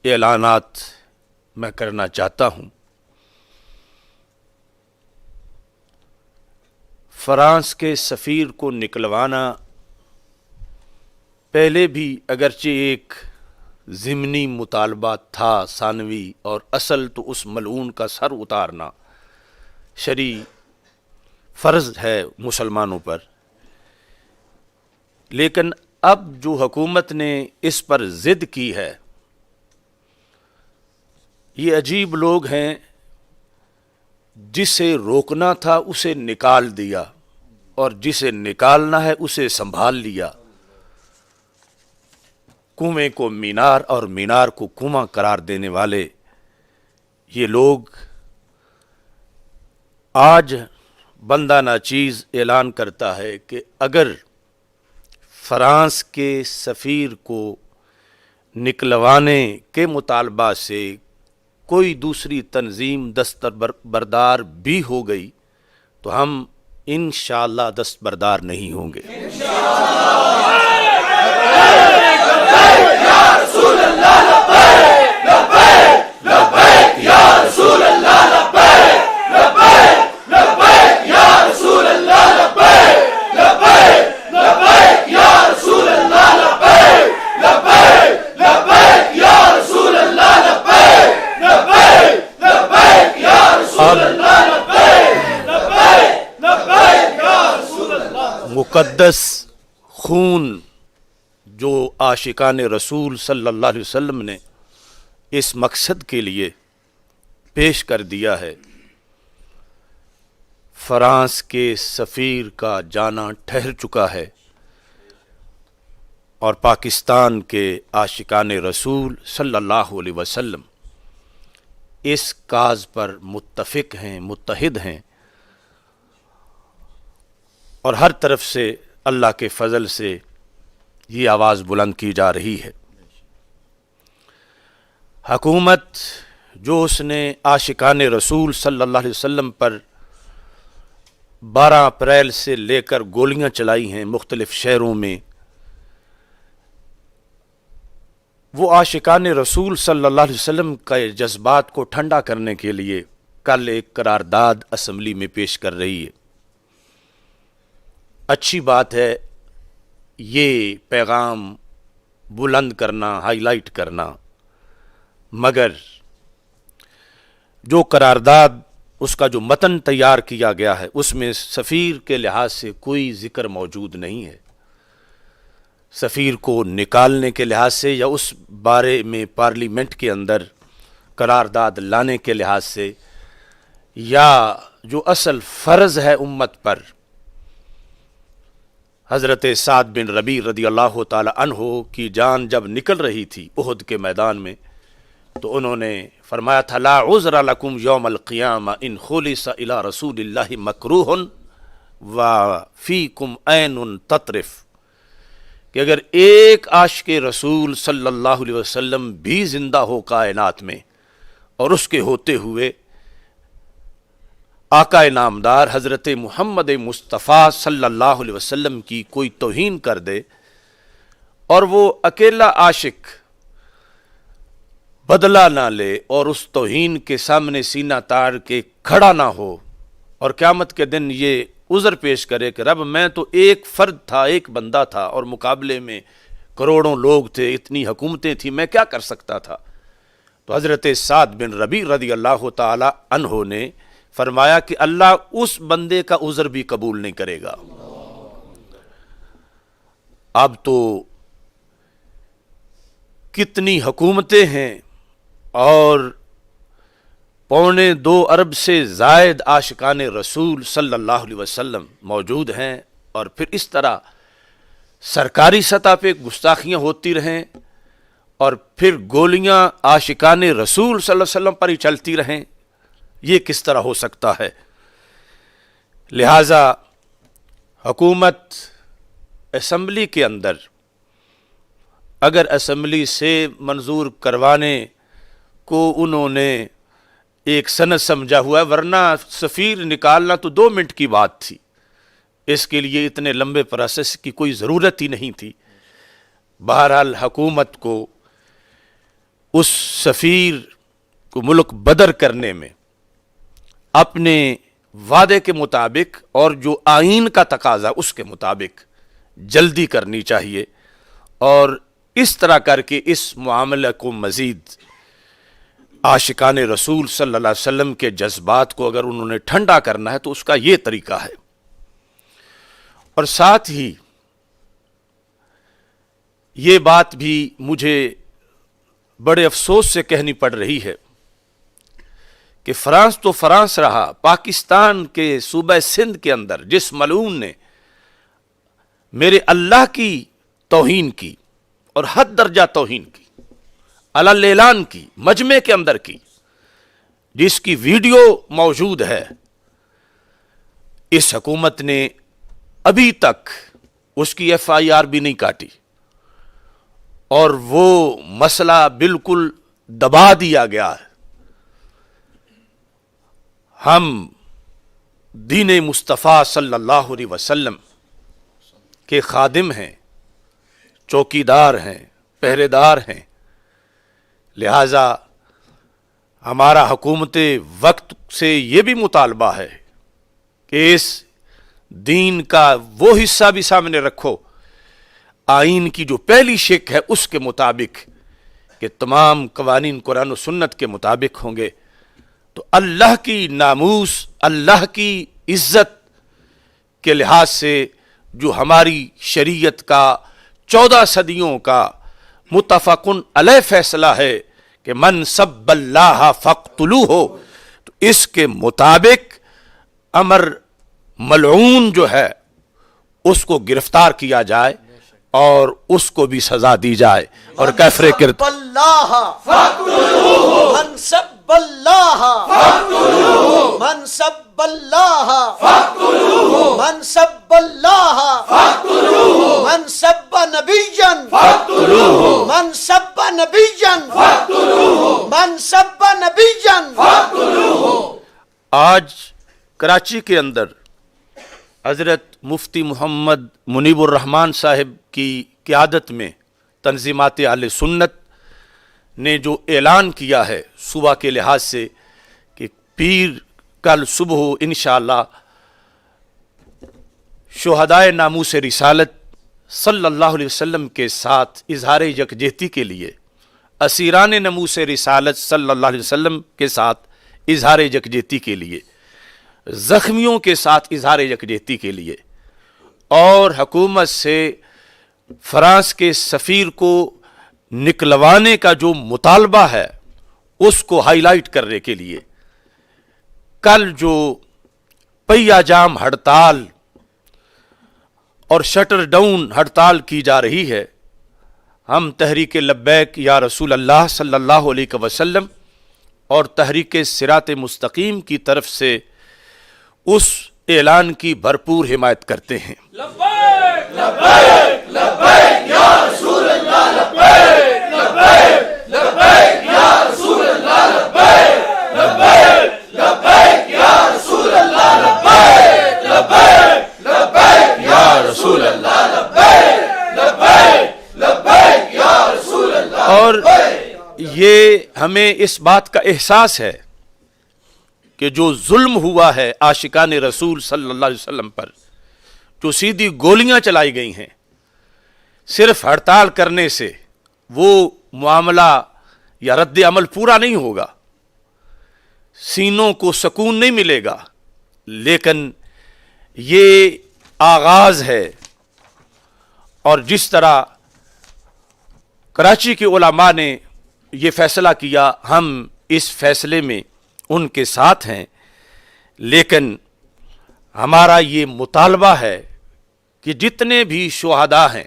اعلانات میں کرنا چاہتا ہوں۔ فرانس کے سفیر کو نکلوانا پہلے بھی اگرچہ ایک ضمنی مطالبہ تھا ثانوی، اور اصل تو اس ملعون کا سر اتارنا شرعی فرض ہے مسلمانوں پر، لیکن اب جو حکومت نے اس پر ضد کی ہے، یہ عجیب لوگ ہیں، جسے روکنا تھا اسے نکال دیا اور جسے نکالنا ہے اسے سنبھال لیا۔ کنویں کو مینار اور مینار کو کنواں قرار دینے والے یہ لوگ آج بندہ ناچیز اعلان کرتا ہے کہ اگر فرانس کے سفیر کو نکلوانے کے مطالبہ سے کوئی دوسری تنظیم دستبردار بھی ہو گئی تو ہم انشاءاللہ دستبردار نہیں ہوں گے۔ مقدس خون جو عاشقان رسول صلی اللہ علیہ وسلم نے اس مقصد کے لیے پیش کر دیا ہے، فرانس کے سفیر کا جانا ٹھہر چکا ہے، اور پاکستان کے عاشقان رسول صلی اللہ علیہ وسلم اس کاز پر متفق ہیں، متحد ہیں، اور ہر طرف سے اللہ کے فضل سے یہ آواز بلند کی جا رہی ہے۔ حکومت جو اس نے عاشقان رسول صلی اللہ علیہ وسلم پر 12 اپریل سے لے کر گولیاں چلائی ہیں مختلف شہروں میں، وہ عاشقان رسول صلی اللہ علیہ وسلم کے جذبات کو ٹھنڈا کرنے کے لیے کل ایک قرارداد اسمبلی میں پیش کر رہی ہے۔ اچھی بات ہے یہ پیغام بلند کرنا، ہائی لائٹ کرنا، مگر جو قرارداد اس کا جو متن تیار کیا گیا ہے اس میں سفیر کے لحاظ سے کوئی ذکر موجود نہیں ہے۔ سفیر کو نکالنے کے لحاظ سے یا اس بارے میں پارلیمنٹ کے اندر قرارداد لانے کے لحاظ سے، یا جو اصل فرض ہے امت پر، حضرت سعد بن ربیع رضی اللہ تعالی عنہ کی جان جب نکل رہی تھی احد کے میدان میں، تو انہوں نے فرمایا تھا لا عذر لکم یوم القیامہ ان خلص الی رسول اللہ مکروہ وفیکم عین تطرف، کہ اگر ایک عاشق رسول صلی اللہ علیہ وسلم بھی زندہ ہو کائنات میں، اور اس کے ہوتے ہوئے آقا نامدار حضرت محمد مصطفیٰ صلی اللہ علیہ وسلم کی کوئی توہین کر دے، اور وہ اکیلا عاشق بدلہ نہ لے اور اس توہین کے سامنے سینہ تاڑ کے کھڑا نہ ہو، اور قیامت کے دن یہ عذر پیش کرے کہ رب میں تو ایک فرد تھا، ایک بندہ تھا، اور مقابلے میں کروڑوں لوگ تھے، اتنی حکومتیں تھیں، میں کیا کر سکتا تھا؟ تو حضرت سعد بن ربیع رضی اللہ تعالی عنہ نے فرمایا کہ اللہ اس بندے کا عذر بھی قبول نہیں کرے گا۔ اب تو کتنی حکومتیں ہیں اور 2.25 ارب سے زائد عاشقان رسول صلی اللہ علیہ وسلم موجود ہیں، اور پھر اس طرح سرکاری سطح پہ گستاخیاں ہوتی رہیں، اور پھر گولیاں عاشقان رسول صلی اللہ علیہ وسلم پر ہی چلتی رہیں، یہ کس طرح ہو سکتا ہے؟ لہذا حکومت اسمبلی کے اندر اگر اسمبلی سے منظور کروانے کو انہوں نے ایک سند سمجھا ہوا ہے، ورنہ سفیر نکالنا تو 2 منٹ کی بات تھی، اس کے لیے اتنے لمبے پروسیس کی کوئی ضرورت ہی نہیں تھی۔ بہرحال حکومت کو اس سفیر کو ملک بدر کرنے میں اپنے وعدے کے مطابق اور جو آئین کا تقاضا اس کے مطابق جلدی کرنی چاہیے، اور اس طرح کر کے اس معاملے کو مزید عاشقان رسول صلی اللہ علیہ وسلم کے جذبات کو اگر انہوں نے ٹھنڈا کرنا ہے تو اس کا یہ طریقہ ہے۔ اور ساتھ ہی یہ بات بھی مجھے بڑے افسوس سے کہنی پڑ رہی ہے کہ فرانس تو فرانس رہا، پاکستان کے صوبہ سندھ کے اندر جس ملعون نے میرے اللہ کی توہین کی اور حد درجہ توہین کی، علل اعلان کی، مجمع کے اندر کی، جس کی ویڈیو موجود ہے، اس حکومت نے ابھی تک اس کی ایف آئی آر بھی نہیں کاٹی اور وہ مسئلہ بالکل دبا دیا گیا ہے۔ ہم دین مصطفیٰ صلی اللہ علیہ وسلم کے خادم ہیں، چوکیدار ہیں، پہرے دار ہیں، لہذا ہمارا حکومت وقت سے یہ بھی مطالبہ ہے کہ اس دین کا وہ حصہ بھی سامنے رکھو، آئین کی جو پہلی شق ہے اس کے مطابق کہ تمام قوانین قرآن و سنت کے مطابق ہوں گے، تو اللہ کی ناموس، اللہ کی عزت کے لحاظ سے جو ہماری شریعت کا 14 صدیوں کا متفقن علیہ فیصلہ ہے کہ من سب اللہ فاقتلوہ، تو اس کے مطابق امر ملعون جو ہے اس کو گرفتار کیا جائے اور اس کو بھی سزا دی جائے، اور کفر کرد من سب اللہ فاقتلوہ، من سب اللہ فاقتلوہ، من سب اللہ فاقتلوہ، من سب نبیا فاقتلوہ، من سب نبیا فاقتلوہ، من سب نبیا فاقتلوہ۔ آج کراچی کے اندر حضرت مفتی محمد منیب الرحمان صاحب کی قیادت میں تنظیمات اہل سنت نے جو اعلان کیا ہے صبح کے لحاظ سے کہ پیر کل صبح انشاءاللہ شہدائے ناموس رسالت صلی اللہ علیہ وسلم کے ساتھ اظہار یکجہتی کے لیے، اسیران ناموس رسالت صلی اللہ علیہ وسلم کے ساتھ اظہار یکجہتی کے لیے، زخمیوں کے ساتھ اظہار یکجہتی کے لیے، اور حکومت سے فرانس کے سفیر کو نکلوانے کا جو مطالبہ ہے اس کو ہائی لائٹ کرنے کے لیے کل جو پہیہ جام ہڑتال اور شٹر ڈاؤن ہڑتال کی جا رہی ہے، ہم تحریک لبیک یا رسول اللہ صلی اللہ علیہ وسلم اور تحریک صراط مستقیم کی طرف سے اس اعلان کی بھرپور حمایت کرتے ہیں۔ لبیک لبیک لبیک یا رسول اللہ، لبیک لبیک لبیک یا رسول اللہ، لبیک لبیک لبیک یا رسول اللہ، لبیک لبیک لبیک یا رسول اللہ، لبیک لبیک لبیک یا رسول اللہ۔ اور یہ ہمیں اس بات کا احساس ہے کہ جو ظلم ہوا ہے عاشقان رسول صلی اللہ علیہ وسلم پر، جو سیدھی گولیاں چلائی گئی ہیں، صرف ہڑتال کرنے سے وہ معاملہ یا رد عمل پورا نہیں ہوگا، سینوں کو سکون نہیں ملے گا، لیکن یہ آغاز ہے۔ اور جس طرح کراچی کے علماء نے یہ فیصلہ کیا، ہم اس فیصلے میں ان کے ساتھ ہیں، لیکن ہمارا یہ مطالبہ ہے کہ جتنے بھی شہداء ہیں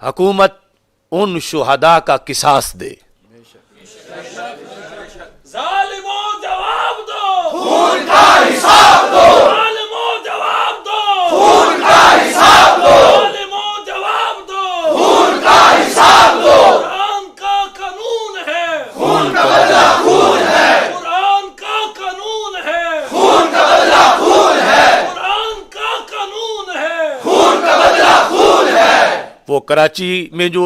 حکومت ان شہداء کا قصاص دے۔ ظالموں جواب دو، خون کا حساب دو، ظالموں جواب دو، خون کا حساب دو، ظالموں جواب دو، خون کا حساب دو۔ قرآن کا قانون ہے، خون کا بدلہ خون ہے، قرآن کا قانون ہے، خون کا بدلہ خون ہے، قرآن کا قانون ہے، خون کا بدلہ خون ہے۔ وہ کراچی میں جو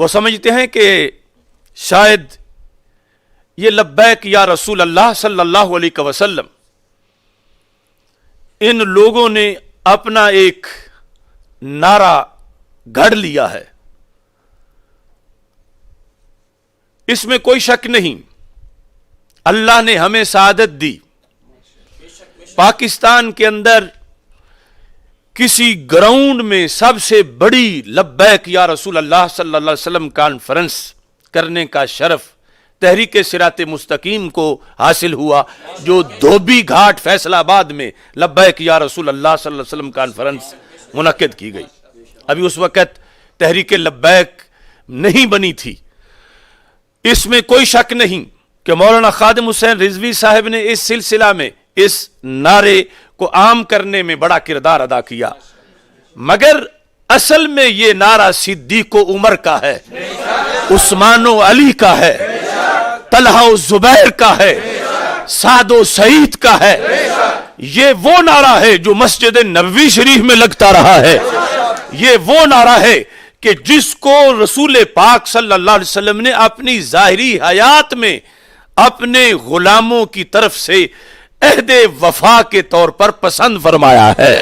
وہ سمجھتے ہیں کہ شاید یہ لبیک یا رسول اللہ صلی اللہ علیہ وسلم ان لوگوں نے اپنا ایک نعرہ گھڑ لیا ہے. اس میں کوئی شک نہیں. اللہ نے ہمیں سعادت دی. پاکستان کے اندر کسی گراؤنڈ میں سب سے بڑی لبیک یا رسول اللہ صلی اللہ علیہ وسلم کانفرنس کرنے کا شرف تحریک صراط مستقیم کو حاصل ہوا، جو دھوبی گھاٹ فیصل آباد میں لبیک یا رسول اللہ صلی اللہ علیہ وسلم کانفرنس منعقد کی گئی. ابھی اس وقت تحریک لبیک نہیں بنی تھی. اس میں کوئی شک نہیں کہ مولانا خادم حسین رضوی صاحب نے اس سلسلہ میں اس نعرے کو عام کرنے میں بڑا کردار ادا کیا، مگر اصل میں یہ نعرہ صدیق و عمر کا ہے، عثمان و علی کا ہے، طلحہ و زبیر کا ہے، سعد و سعید کا ہے. یہ وہ نعرہ ہے جو مسجد نبوی شریف میں لگتا رہا ہے. یہ وہ نعرہ ہے کہ جس کو رسول پاک صلی اللہ علیہ وسلم نے اپنی ظاہری حیات میں اپنے غلاموں کی طرف سے عہد وفا کے طور پر پسند فرمایا ہے.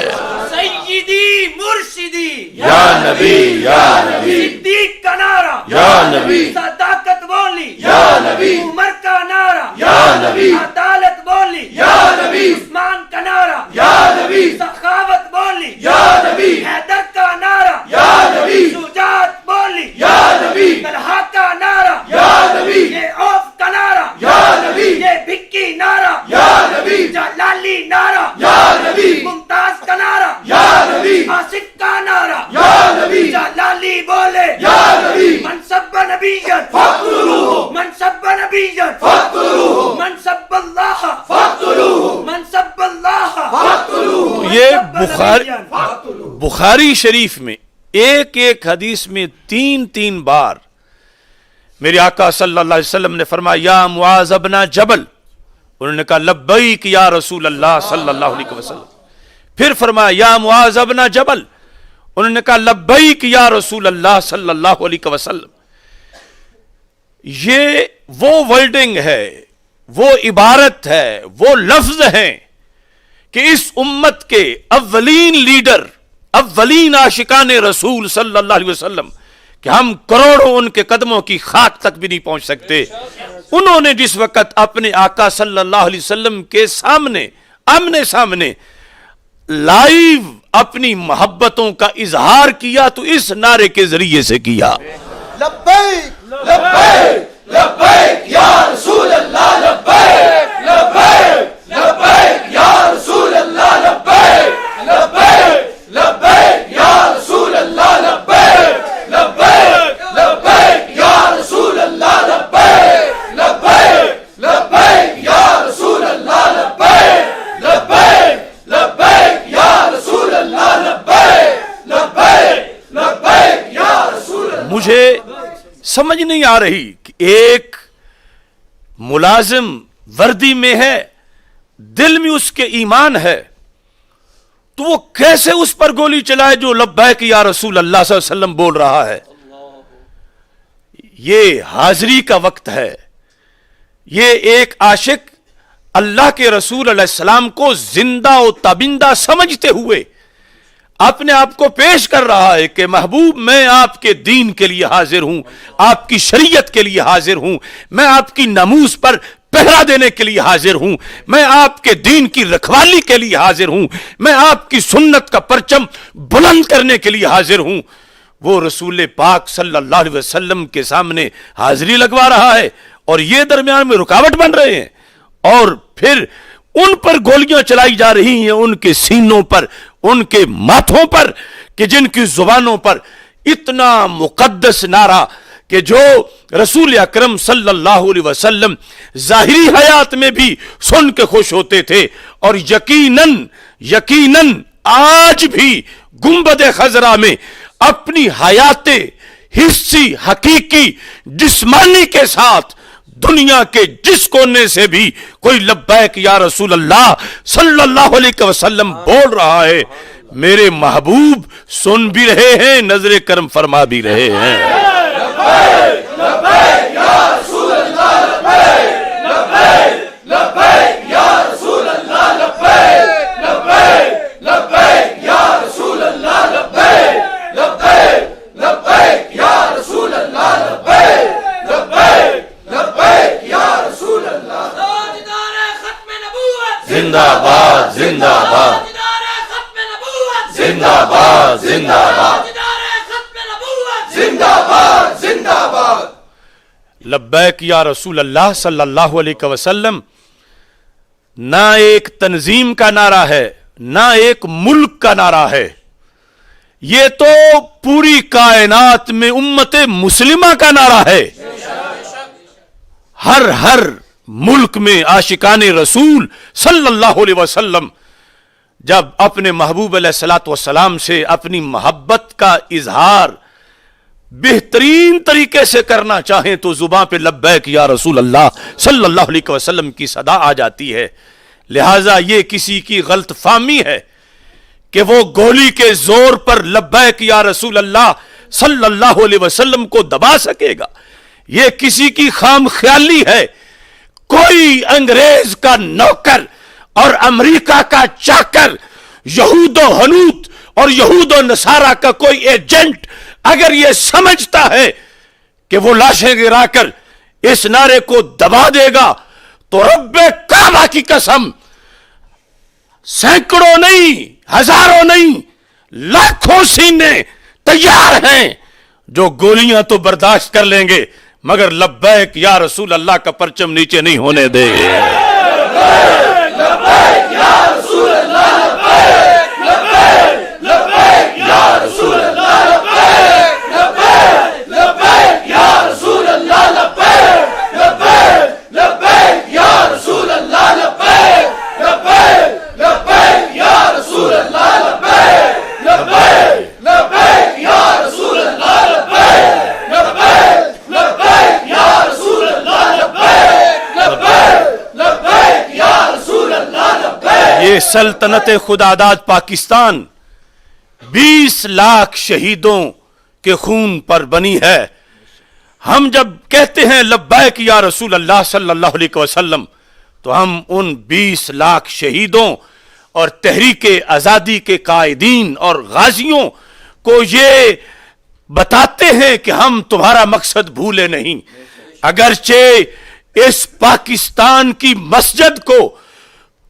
سیدی مرشدی یا نبی یا نبی، صدیق کا نعرہ یا نبی، صداقت بولی یا نبی، عمر کا نعرہ یا نبی، عدالت بولی یا نبی، عثمان کا نعرہ یا نبی، سخاوت بولی یا نبی، حیدر کا نعرہ یا نبی، شجاعت بولی یا نبی، طلحہ کا نعرہ یا نبی، یہ اوف کا نعرہ یا نبی، یہ بھکی نعرہ یا نبی، جلالی نعرہ یا نبی، ممتاز کا نعرہ یا نبی، آصف کا نعرہ یا نبی، جلالی بولے یا نبی، منصب نبیت فاقتلوہ، منصب نبیت فاقتلوہ، منصب اللہ فاقتلوہ، منصب اللہ فاقتلوہ. یہ بخاری شریف میں ایک ایک حدیث میں تین بار میرے آقا صلی اللہ علیہ وسلم نے فرمایا یا معاذ ابن جبل. انہوں نے کہا لبیک یا رسول اللہ صلی اللہ علیہ وسلم. پھر فرمایا یا معاذ ابن جبل. انہوں نے کہا لبیک یا رسول اللہ صلی اللہ علیہ وسلم. یہ وہ ورڈنگ ہے، وہ عبارت ہے، وہ لفظ ہیں کہ اس امت کے اولین لیڈر، اولین عاشقان رسول صلی اللہ علیہ وسلم، کہ ہم کروڑوں ان کے قدموں کی خاک تک بھی نہیں پہنچ سکتے، انہوں نے جس وقت اپنے آقا صلی اللہ علیہ وسلم کے سامنے آمنے سامنے لائیو اپنی محبتوں کا اظہار کیا تو اس نعرے کے ذریعے سے کیا. لبیک لبیک لبیک یا رسول اللہ، لبیک لبیک لبیک یا رسول اللہ، لبیک لبیک لبیک یا رسول اللہ، لبیک لبیک لبیک یا رسول اللہ، لبیک لبیک لبیک یا رسول اللہ، لبیک لبیک لبیک یا رسول اللہ، لبیک لبیک لبیک یا رسول اللہ. مجھے سمجھ نہیں آ رہی کہ ایک ملازم وردی میں ہے، دل میں اس کے ایمان ہے، تو وہ کیسے اس پر گولی چلائے جو لبیک یا رسول اللہ صلی اللہ علیہ وسلم بول رہا ہے. یہ حاضری کا وقت ہے. یہ ایک عاشق اللہ کے رسول علیہ السلام کو زندہ و تابندہ سمجھتے ہوئے اپنے آپ کو پیش کر رہا ہے کہ محبوب میں آپ کے دین کے لیے حاضر ہوں، آپ کی شریعت کے لیے حاضر ہوں، میں آپ کی ناموس پر پہرا دینے کے لیے حاضر ہوں، میں آپ کے دین کی رکھوالی کے لیے حاضر ہوں، میں آپ کی سنت کا پرچم بلند کرنے کے لیے حاضر ہوں. وہ رسول پاک صلی اللہ علیہ وسلم کے سامنے حاضری لگوا رہا ہے اور یہ درمیان میں رکاوٹ بن رہے ہیں، اور پھر ان پر گولیاں چلائی جا رہی ہیں، ان کے سینوں پر، ان کے ماتھوں پر، کہ جن کی زبانوں پر اتنا مقدس نعرہ کہ جو رسول اکرم صلی اللہ علیہ وسلم ظاہری حیات میں بھی سن کے خوش ہوتے تھے، اور یقیناً آج بھی گنبد خضرا میں اپنی حیات حسی حقیقی جسمانی کے ساتھ دنیا کے جس کونے سے بھی کوئی لبیک یا رسول اللہ صلی اللہ علیہ وسلم بول رہا ہے، میرے محبوب سن بھی رہے ہیں، نظر کرم فرما بھی رہے ہیں. زندہ باد زندہ باد زندہ باد زندہ باد زندہ باد زندہ باد. لبیک یا رسول اللہ صلی اللہ علیہ وسلم نہ ایک تنظیم کا نعرہ ہے نہ ایک ملک کا نعرہ ہے، یہ تو پوری کائنات میں امت مسلمہ کا نعرہ ہے. ہر ملک میں عاشقان رسول صلی اللہ علیہ وسلم جب اپنے محبوب علیہ الصلوۃ والسلام سے اپنی محبت کا اظہار بہترین طریقے سے کرنا چاہیں تو زباں پہ لبیک یا رسول اللہ صلی اللہ علیہ وسلم کی صدا آ جاتی ہے. لہٰذا یہ کسی کی غلط فہمی ہے کہ وہ گولی کے زور پر لبیک یا رسول اللہ صلی اللہ علیہ وسلم کو دبا سکے گا. یہ کسی کی خام خیالی ہے. کوئی انگریز کا نوکر اور امریکہ کا چاکر، یہود و ہنود اور یہود و نصارہ کا کوئی ایجنٹ اگر یہ سمجھتا ہے کہ وہ لاشیں گرا کر اس نعرے کو دبا دے گا تو رب کعبہ کی قسم سینکڑوں نہیں، ہزاروں نہیں، لاکھوں سینے تیار ہیں جو گولیاں تو برداشت کر لیں گے مگر لبیک یا رسول اللہ کا پرچم نیچے نہیں ہونے دے گے. لبیک یا رسول اللہ لبیک لبیک لبیک یا رسول اللہ لبیک لبیک لبیک یا رسول اللہ لبیک لبیک لبیک یا رسول اللہ لبیک لبیک لبیک یا رسول اللہ لبیک لبیک لبیک یا رسول اللہ لبیک لبیک لبیک یا رسول اللہ لبیک لبیک لبیک یا رسول اللہ لبیک. یہ سلطنت خداداد پاکستان 20 لاکھ شہیدوں کے خون پر بنی ہے. ہم جب کہتے ہیں لبیک یا رسول اللہ صلی اللہ علیہ وسلم تو ہم ان 20 لاکھ شہیدوں اور تحریک آزادی کے قائدین اور غازیوں کو یہ بتاتے ہیں کہ ہم تمہارا مقصد بھولے نہیں. اگرچہ اس پاکستان کی مسجد کو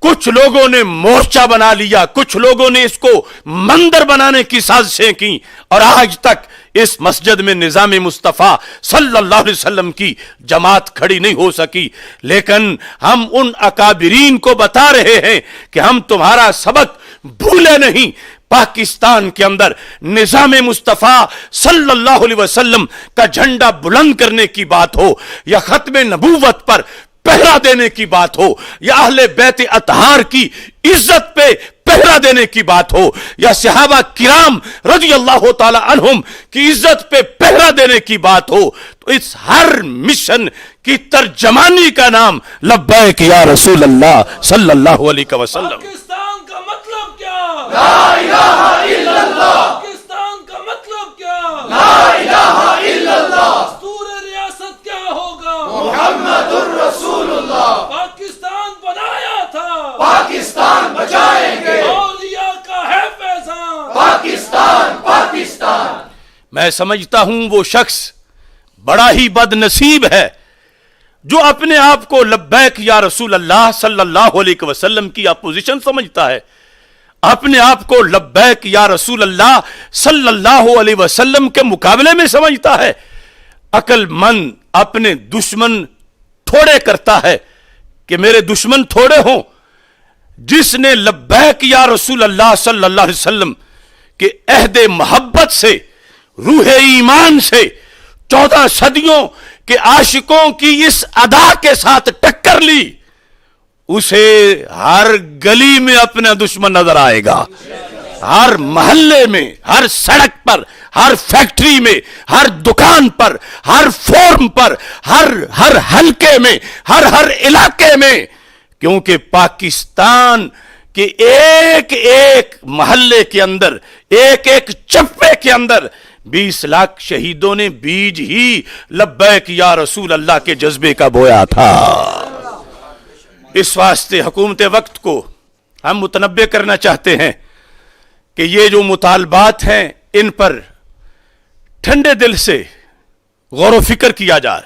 کچھ لوگوں نے مورچہ بنا لیا، کچھ لوگوں نے اس کو مندر بنانے کی سازشیں کی اور آج تک اس مسجد میں نظام مصطفیٰ صلی اللہ علیہ وسلم کی جماعت کھڑی نہیں ہو سکی، لیکن ہم ان اکابرین کو بتا رہے ہیں کہ ہم تمہارا سبق بھولے نہیں. پاکستان کے اندر نظام مصطفیٰ صلی اللہ علیہ وسلم کا جھنڈا بلند کرنے کی بات ہو یا ختم نبوت پر پہرا دینے کی بات ہو یا اہل بیت اطہار کی عزت پہ پہرا دینے کی بات ہو یا صحابہ کرام رضی اللہ تعالی عنہم کی عزت پہ پہرا دینے کی بات ہو، تو اس ہر مشن کی ترجمانی کا نام لبیک یا رسول اللہ صلی اللہ علیہ وسلم. پاکستان کا مطلب کیا؟ لا الہ الا اللہ. پاکستان کا مطلب کیا؟ لا الہ الا اللہ. دستور ریاست کیا ہوگا؟ محمد الرسول اللہ. پاکستان بنایا تھا، پاکستان بچائیں گے. اولیاء کا ہے فیضان. پاکستان پاکستان. میں سمجھتا ہوں وہ شخص بڑا ہی بد نصیب ہے جو اپنے آپ کو لبیک یا رسول اللہ صلی اللہ علیہ وسلم کی اپوزیشن سمجھتا ہے، اپنے آپ کو لبیک یا رسول اللہ صلی اللہ علیہ وسلم کے مقابلے میں سمجھتا ہے. عقل مند اپنے دشمن تھوڑے کرتا ہے کہ میرے دشمن تھوڑے ہوں. جس نے لبیک یا رسول اللہ صلی اللہ علیہ وسلم کے عہد محبت سے، روح ایمان سے 14 صدیوں کے عاشقوں کی اس ادا کے ساتھ ٹکر لی، اسے ہر گلی میں اپنا دشمن نظر آئے گا، ہر محلے میں، ہر سڑک پر، ہر فیکٹری میں، ہر دکان پر، ہر فورم پر، ہر حلقے میں، ہر علاقے میں. کیونکہ پاکستان کے ایک ایک محلے کے اندر، ایک ایک چپے کے اندر 20 لاکھ شہیدوں نے بیج ہی لبیک یا رسول اللہ کے جذبے کا بویا تھا. اس واسطے حکومت وقت کو ہم متنبہ کرنا چاہتے ہیں کہ یہ جو مطالبات ہیں ان پر ٹھنڈے دل سے غور و فکر کیا جائے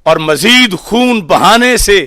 اور مزید خون بہانے سے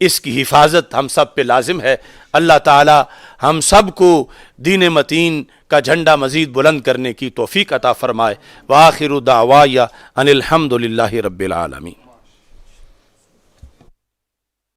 اس کی حفاظت ہم سب پہ لازم ہے۔ اللہ تعالی ہم سب کو دین متین کا جھنڈا مزید بلند کرنے کی توفیق عطا فرمائے۔ وآخر دعوایا ان الحمد للہ رب العالمین۔